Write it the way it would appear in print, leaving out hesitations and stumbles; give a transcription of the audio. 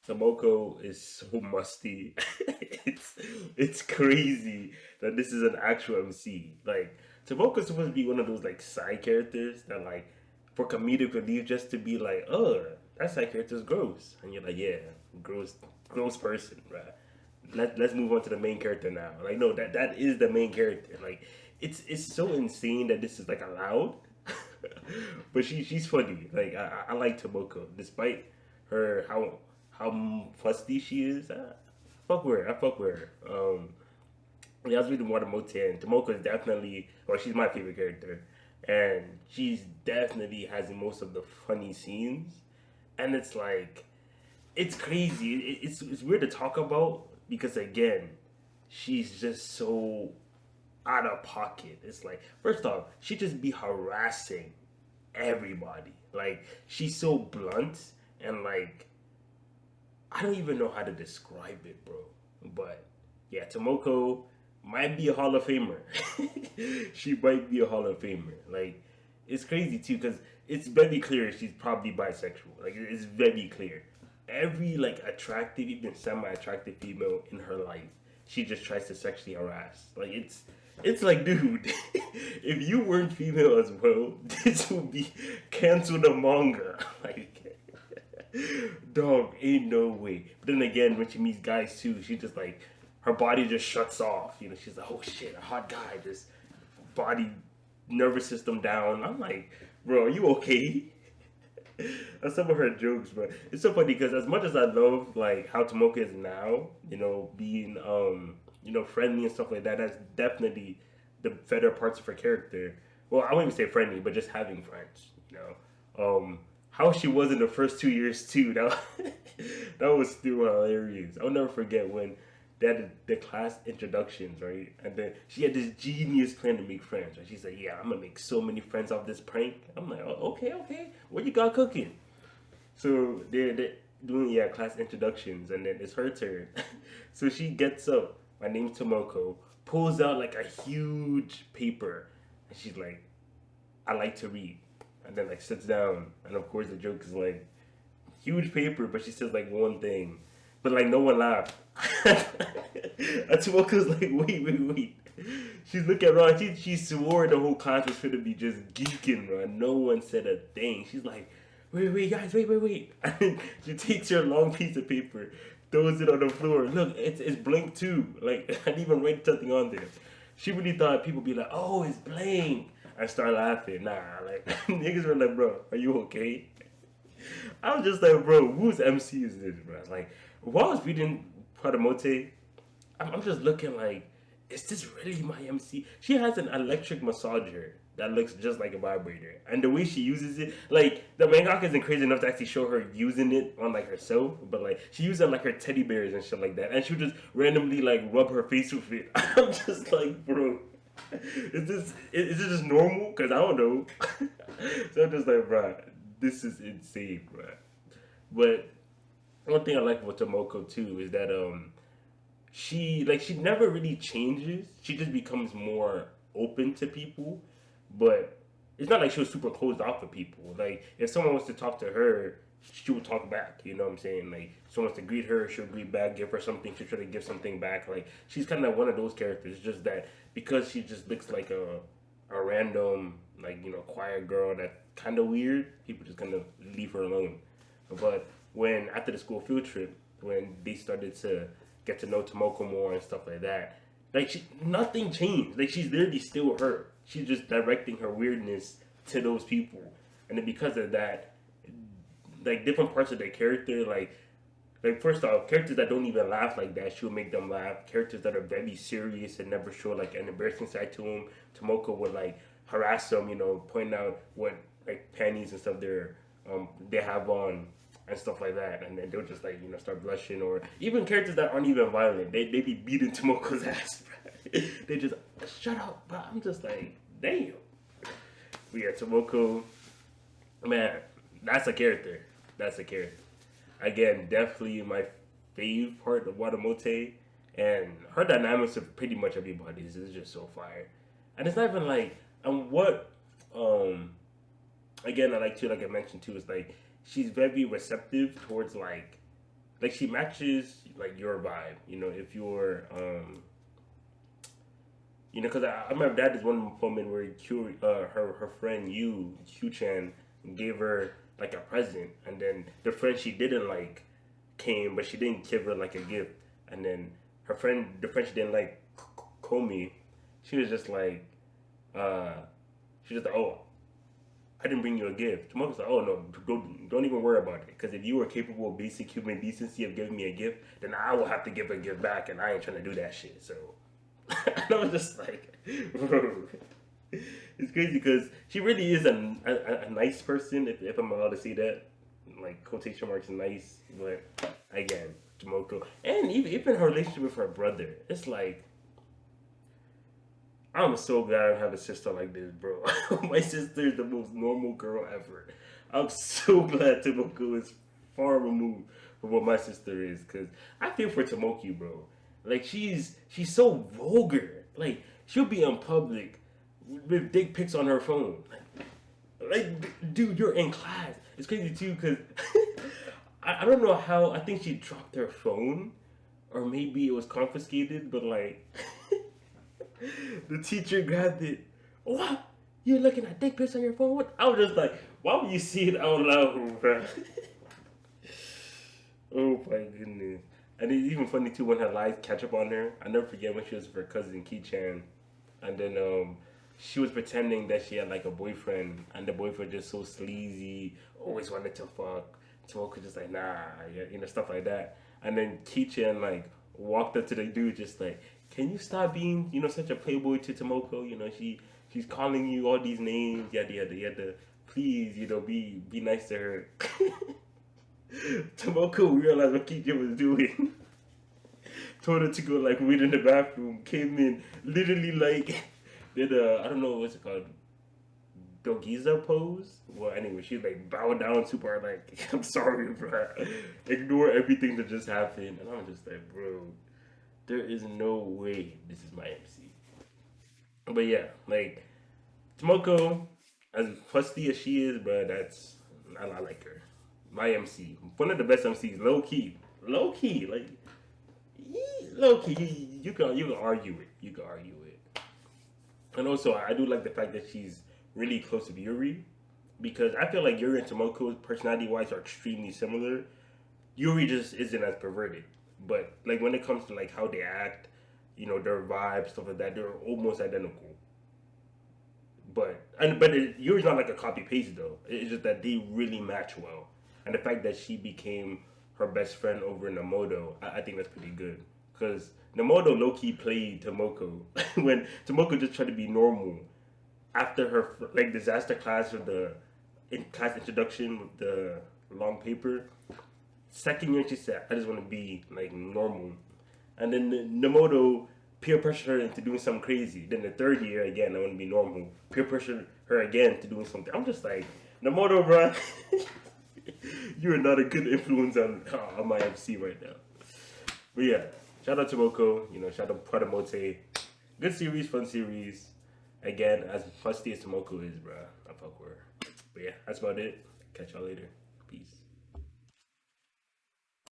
Tomoko is so musty. It's crazy that this is an actual MC. Like Tomoko's supposed to be one of those like side characters that like for comedic relief just to be like, oh, that side character's gross. And you're like, yeah, gross person, right? Let's move on to the main character now. Like no, that is the main character. Like it's so insane that this is like allowed. But she's funny. Like I like Tomoko despite her how fusty she is. Fuck with her. I fuck with her. Yeah, I was reading Watermote and Tomoko is definitely, or she's my favorite character, and she's definitely has most of the funny scenes, and it's like it's crazy. It's weird to talk about because again, she's just so out of pocket. It's like first off, she just be harassing everybody. Like she's so blunt and like I don't even know how to describe it, bro. But yeah, Tomoko might be a Hall of Famer. She might be a Hall of Famer. Like it's crazy too because it's very clear she's probably bisexual. Like it's very clear. Every like attractive, even semi-attractive female in her life, she just tries to sexually harass. Like it's like, dude, if you weren't female as well, this would be canceled a manga. Like dog, ain't no way. But then again, when she meets guys too, she just like her body just shuts off. You know, she's like, oh shit, a hot guy, just body nervous system down. I'm like, bro, are you okay? That's some of her jokes, but it's so funny because as much as I love like how Tomoka is now, being friendly and stuff like that, that's definitely the better parts of her character. Well, I wouldn't even say friendly, but just having friends, how she was in the first 2 years too. That was still hilarious. I'll never forget when they had the class introductions, right? And then she had this genius plan to make friends. Right? She said, "Yeah, I'm gonna make so many friends off this prank." I'm like, "Oh, okay, okay. What you got cooking?" So they're doing class introductions, and then it's her turn. So she gets up. My name's Tomoko. Pulls out like a huge paper, and she's like, "I like to read." And then like sits down, and of course the joke is like huge paper, but she says like one thing, but like no one laughed. Atuoka's like, wait. She's looking around. She swore the whole class was gonna be just geeking, bro. No one said a thing. She's like, wait, guys, wait. And she takes her long piece of paper, throws it on the floor. Look, it's blank too. Like I didn't even write something on there. She really thought people be like, oh, it's blank. I start laughing. Nah, like niggas were like, bro, are you okay? I was just like, bro, whose MC is this, bro? Like, while I was reading Paramote, I'm just looking like, is this really my MC? She has an electric massager that looks just like a vibrator, and the way she uses it, like the mangaka isn't crazy enough to actually show her using it on like herself, but like she uses it on like her teddy bears and shit like that, and she would just randomly like rub her face with it. I'm just like, bro, is this just normal? Because I don't know. So I'm just like, bro, this is insane, bro. But one thing I like about Tomoko too is that she never really changes. She just becomes more open to people, but it's not like she was super closed off to people. Like if someone wants to talk to her, she will talk back. You know what I'm saying? Like someone wants to greet her, she'll greet back. Give her something, she'll try to give something back. Like she's kind of one of those characters. Just that because she just looks like a random quiet girl that kind of weird. People just kind of leave her alone. But when after the school field trip, when they started to get to know Tomoko more and stuff like that, like nothing changed. Like she's literally still her. She's just directing her weirdness to those people, and then because of that, like different parts of their character, like first off, characters that don't even laugh like that, she'll make them laugh. Characters that are very serious and never show like an embarrassing side to them, Tomoko would like harass them, point out what like panties and stuff they have on and stuff like that, and then they'll just like start blushing, or even characters that aren't even violent, they be beating Tomoko's ass. They just shut up, but I'm just like, damn. But yeah, Tomoko, man, that's a character. That's a character. Again, definitely my fave part of Watamote, and her dynamics of pretty much everybody is just so fire. And it's not even like, and what again I like too, like I mentioned too, is like she's very receptive towards like like she matches like your vibe. You know, if you're you know, because I remember that is one moment where her friend Q Chan gave her like a present, and then the friend she didn't like came, but she didn't give her like a gift, and then the friend she didn't like, Komi, she was just like, uh, she was just like, oh, I didn't bring you a gift. Tomoko's like, oh no, don't even worry about it, because if you were capable of basic human decency of giving me a gift, then I will have to give a gift back, and I ain't trying to do that shit. So and I was just like, bro, it's crazy because she really is a nice person, if I'm allowed to say that. Like, quotation marks, nice. But again, Tomoko. And even her relationship with her brother, it's like, I'm so glad I have a sister like this, bro. My sister is the most normal girl ever. I'm so glad Tomoko is far removed from what my sister is, because I feel for Tomoki, bro. Like, she's so vulgar. Like, she'll be in public with dick pics on her phone. Dude, you're in class. It's crazy too, because I don't know how. I think she dropped her phone, or maybe it was confiscated. But like, the teacher grabbed it. What? You're looking at dick pics on your phone? What? I was just like, why would you see it out loud, bro? Oh my goodness. And it's even funny too when her lies catch up on her. I never forget when she was with her cousin Ki-chan, and then she was pretending that she had like a boyfriend, and the boyfriend just so sleazy, always wanted to fuck. Tomoko just like, nah, yeah, you know, stuff like that. And then Ki-chan like walked up to the dude just like, can you stop being, you know, such a playboy to Tomoko? You know, she's calling you all these names, yada yada yada. Please, you know, be nice to her. Tomoko realized what Ki-chan was doing. Told her to go like wait in the bathroom. Came in, literally like did a, I don't know what's it called, Dogiza pose. Well, anyway, she like bowed down super hard, like, I'm sorry, bro. Ignore everything that just happened, and I'm just like, bro, there is no way this is my MC. But yeah, like Tomoko, as fusty as she is, bro, I like her. My MC, one of the best MCs, low key, like low key. You can argue it. You can argue it. And also, I do like the fact that she's really close to Yuri, because I feel like Yuri and Tomoko, personality wise, are extremely similar. Yuri just isn't as perverted, but like when it comes to like how they act, you know, their vibes, stuff like that, they're almost identical. Yuri's not like a copy paste though. It's just that they really match well, and the fact that she became her best friend over Namoto, I think that's pretty good. Because Namoto low key played Tomoko when Tomoko just tried to be normal after her like disaster class with the class introduction with the long paper. Second year, she said, "I just want to be like normal," and then Namoto peer pressured her into doing something crazy. Then the third year, again, I want to be normal. Peer pressured her again to doing something. I'm just like, Namoto, bro, you are not a good influence on my MC right now. But yeah, shout out to Moko. You know, shout out Pradamote. Good series, fun series. Again, as fusty as Tomoko is, bro, I fuck with her. But yeah, that's about it. Catch y'all later.